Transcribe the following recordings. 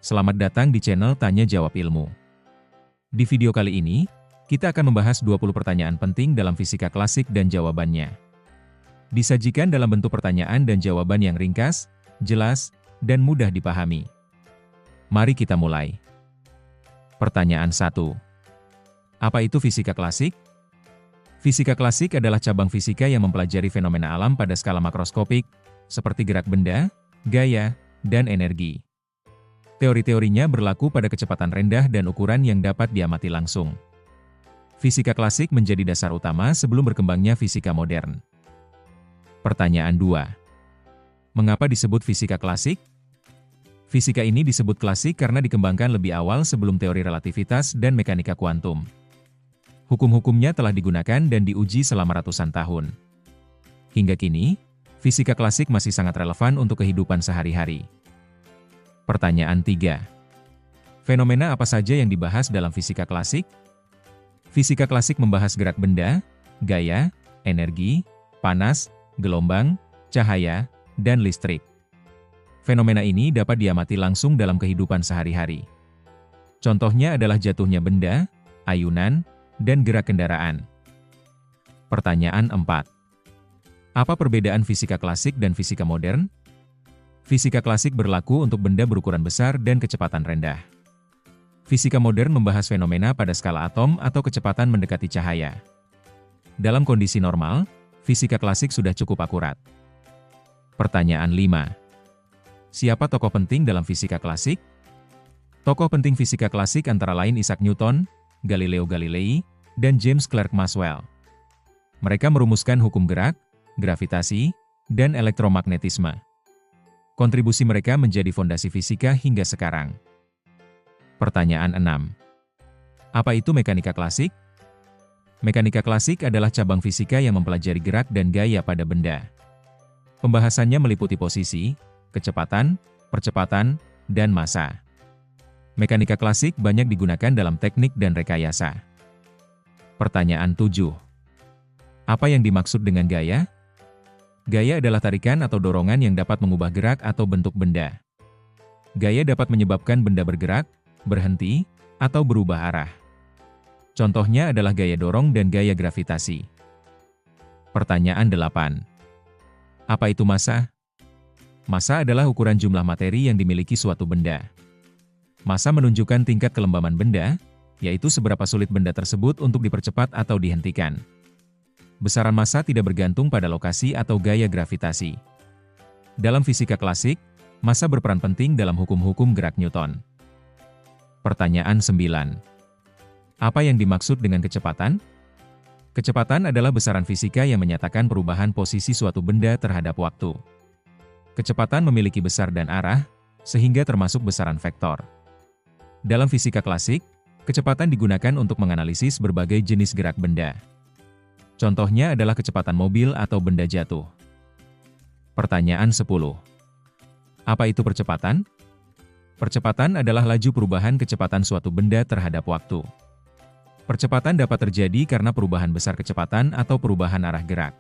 Selamat datang di channel Tanya Jawab Ilmu. Di video kali ini, kita akan membahas 20 pertanyaan penting dalam fisika klasik dan jawabannya. Disajikan dalam bentuk pertanyaan dan jawaban yang ringkas, jelas, dan mudah dipahami. Mari kita mulai. Pertanyaan 1. Apa itu fisika klasik? Fisika klasik adalah cabang fisika yang mempelajari fenomena alam pada skala makroskopik, seperti gerak benda, gaya, dan energi. Teori-teorinya berlaku pada kecepatan rendah dan ukuran yang dapat diamati langsung. Fisika klasik menjadi dasar utama sebelum berkembangnya fisika modern. Pertanyaan 2. Mengapa disebut fisika klasik? Fisika ini disebut klasik karena dikembangkan lebih awal sebelum teori relativitas dan mekanika kuantum. Hukum-hukumnya telah digunakan dan diuji selama ratusan tahun. Hingga kini, fisika klasik masih sangat relevan untuk kehidupan sehari-hari. Pertanyaan 3. Fenomena apa saja yang dibahas dalam fisika klasik? Fisika klasik membahas gerak benda, gaya, energi, panas, gelombang, cahaya, dan listrik. Fenomena ini dapat diamati langsung dalam kehidupan sehari-hari. Contohnya adalah jatuhnya benda, ayunan, dan gerak kendaraan. Pertanyaan 4. Apa perbedaan fisika klasik dan fisika modern? Fisika klasik berlaku untuk benda berukuran besar dan kecepatan rendah. Fisika modern membahas fenomena pada skala atom atau kecepatan mendekati cahaya. Dalam kondisi normal, fisika klasik sudah cukup akurat. Pertanyaan 5. Siapa tokoh penting dalam fisika klasik? Tokoh penting fisika klasik antara lain Isaac Newton, Galileo Galilei, dan James Clerk Maxwell. Mereka merumuskan hukum gerak, gravitasi, dan elektromagnetisme. Kontribusi mereka menjadi fondasi fisika hingga sekarang. Pertanyaan 6. Apa itu mekanika klasik? Mekanika klasik adalah cabang fisika yang mempelajari gerak dan gaya pada benda. Pembahasannya meliputi posisi, kecepatan, percepatan, dan massa. Mekanika klasik banyak digunakan dalam teknik dan rekayasa. Pertanyaan 7. Apa yang dimaksud dengan gaya? Gaya adalah tarikan atau dorongan yang dapat mengubah gerak atau bentuk benda. Gaya dapat menyebabkan benda bergerak, berhenti, atau berubah arah. Contohnya adalah gaya dorong dan gaya gravitasi. Pertanyaan 8. Apa itu massa? Massa adalah ukuran jumlah materi yang dimiliki suatu benda. Massa menunjukkan tingkat kelembaman benda, yaitu seberapa sulit benda tersebut untuk dipercepat atau dihentikan. Besaran massa tidak bergantung pada lokasi atau gaya gravitasi. Dalam fisika klasik, massa berperan penting dalam hukum-hukum gerak Newton. Pertanyaan 9. Apa yang dimaksud dengan kecepatan? Kecepatan adalah besaran fisika yang menyatakan perubahan posisi suatu benda terhadap waktu. Kecepatan memiliki besar dan arah, sehingga termasuk besaran vektor. Dalam fisika klasik, kecepatan digunakan untuk menganalisis berbagai jenis gerak benda. Contohnya adalah kecepatan mobil atau benda jatuh. Pertanyaan 10. Apa itu percepatan? Percepatan adalah laju perubahan kecepatan suatu benda terhadap waktu. Percepatan dapat terjadi karena perubahan besar kecepatan atau perubahan arah gerak.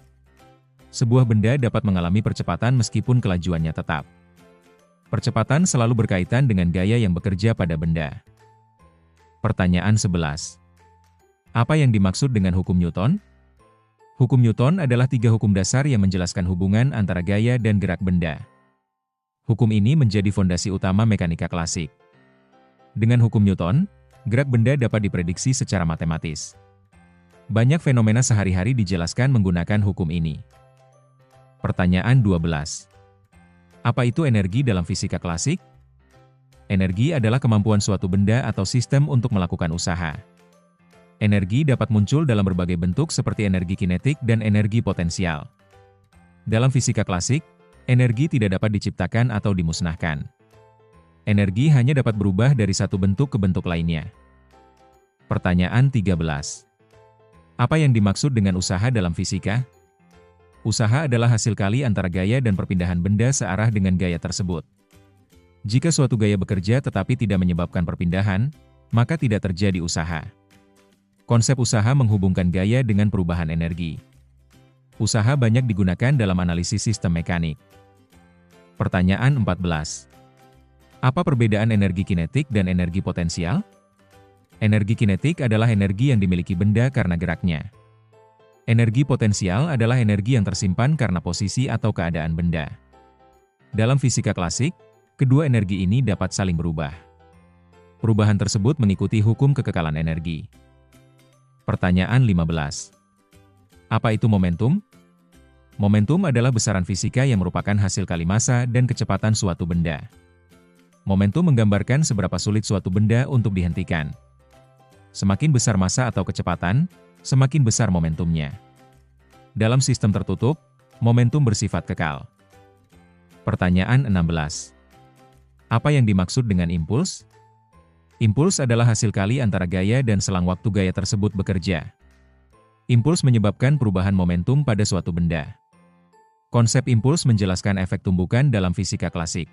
Sebuah benda dapat mengalami percepatan meskipun kelajuannya tetap. Percepatan selalu berkaitan dengan gaya yang bekerja pada benda. Pertanyaan 11. Apa yang dimaksud dengan hukum Newton? Hukum Newton adalah 3 hukum dasar yang menjelaskan hubungan antara gaya dan gerak benda. Hukum ini menjadi fondasi utama mekanika klasik. Dengan hukum Newton, gerak benda dapat diprediksi secara matematis. Banyak fenomena sehari-hari dijelaskan menggunakan hukum ini. Pertanyaan 12. Apa itu energi dalam fisika klasik? Energi adalah kemampuan suatu benda atau sistem untuk melakukan usaha. Energi dapat muncul dalam berbagai bentuk seperti energi kinetik dan energi potensial. Dalam fisika klasik, energi tidak dapat diciptakan atau dimusnahkan. Energi hanya dapat berubah dari satu bentuk ke bentuk lainnya. Pertanyaan 13. Apa yang dimaksud dengan usaha dalam fisika? Usaha adalah hasil kali antara gaya dan perpindahan benda searah dengan gaya tersebut. Jika suatu gaya bekerja tetapi tidak menyebabkan perpindahan, maka tidak terjadi usaha. Konsep usaha menghubungkan gaya dengan perubahan energi. Usaha banyak digunakan dalam analisis sistem mekanik. Pertanyaan 14. Apa perbedaan energi kinetik dan energi potensial? Energi kinetik adalah energi yang dimiliki benda karena geraknya. Energi potensial adalah energi yang tersimpan karena posisi atau keadaan benda. Dalam fisika klasik, kedua energi ini dapat saling berubah. Perubahan tersebut mengikuti hukum kekekalan energi. Pertanyaan 15. Apa itu momentum? Momentum adalah besaran fisika yang merupakan hasil kali massa dan kecepatan suatu benda. Momentum menggambarkan seberapa sulit suatu benda untuk dihentikan. Semakin besar massa atau kecepatan, semakin besar momentumnya. Dalam sistem tertutup, momentum bersifat kekal. Pertanyaan 16. Apa yang dimaksud dengan impuls? Impuls adalah hasil kali antara gaya dan selang waktu gaya tersebut bekerja. Impuls menyebabkan perubahan momentum pada suatu benda. Konsep impuls menjelaskan efek tumbukan dalam fisika klasik.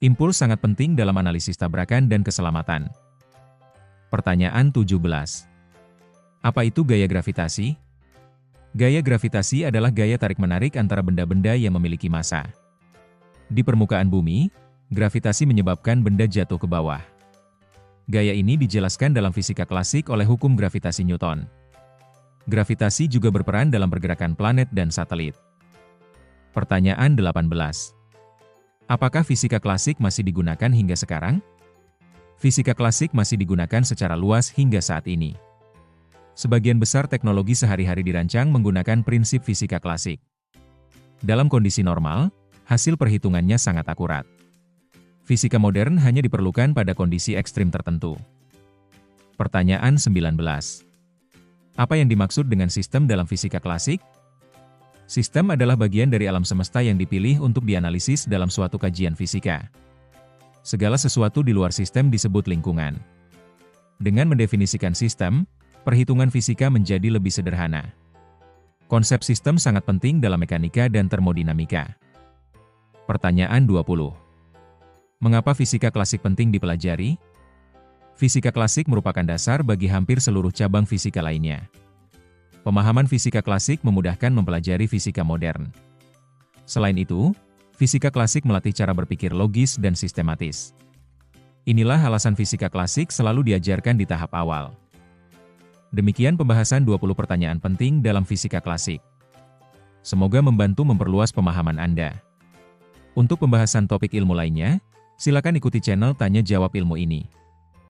Impuls sangat penting dalam analisis tabrakan dan keselamatan. Pertanyaan 17. Apa itu gaya gravitasi? Gaya gravitasi adalah gaya tarik-menarik antara benda-benda yang memiliki massa. Di permukaan bumi, gravitasi menyebabkan benda jatuh ke bawah. Gaya ini dijelaskan dalam fisika klasik oleh hukum gravitasi Newton. Gravitasi juga berperan dalam pergerakan planet dan satelit. Pertanyaan 18. Apakah fisika klasik masih digunakan hingga sekarang? Fisika klasik masih digunakan secara luas hingga saat ini. Sebagian besar teknologi sehari-hari dirancang menggunakan prinsip fisika klasik. Dalam kondisi normal, hasil perhitungannya sangat akurat. Fisika modern hanya diperlukan pada kondisi ekstrim tertentu. Pertanyaan 19. Apa yang dimaksud dengan sistem dalam fisika klasik? Sistem adalah bagian dari alam semesta yang dipilih untuk dianalisis dalam suatu kajian fisika. Segala sesuatu di luar sistem disebut lingkungan. Dengan mendefinisikan sistem, perhitungan fisika menjadi lebih sederhana. Konsep sistem sangat penting dalam mekanika dan termodinamika. Pertanyaan 20. Mengapa fisika klasik penting dipelajari? Fisika klasik merupakan dasar bagi hampir seluruh cabang fisika lainnya. Pemahaman fisika klasik memudahkan mempelajari fisika modern. Selain itu, fisika klasik melatih cara berpikir logis dan sistematis. Inilah alasan fisika klasik selalu diajarkan di tahap awal. Demikian pembahasan 20 pertanyaan penting dalam fisika klasik. Semoga membantu memperluas pemahaman Anda. Untuk pembahasan topik ilmu lainnya, silakan ikuti channel Tanya Jawab Ilmu ini.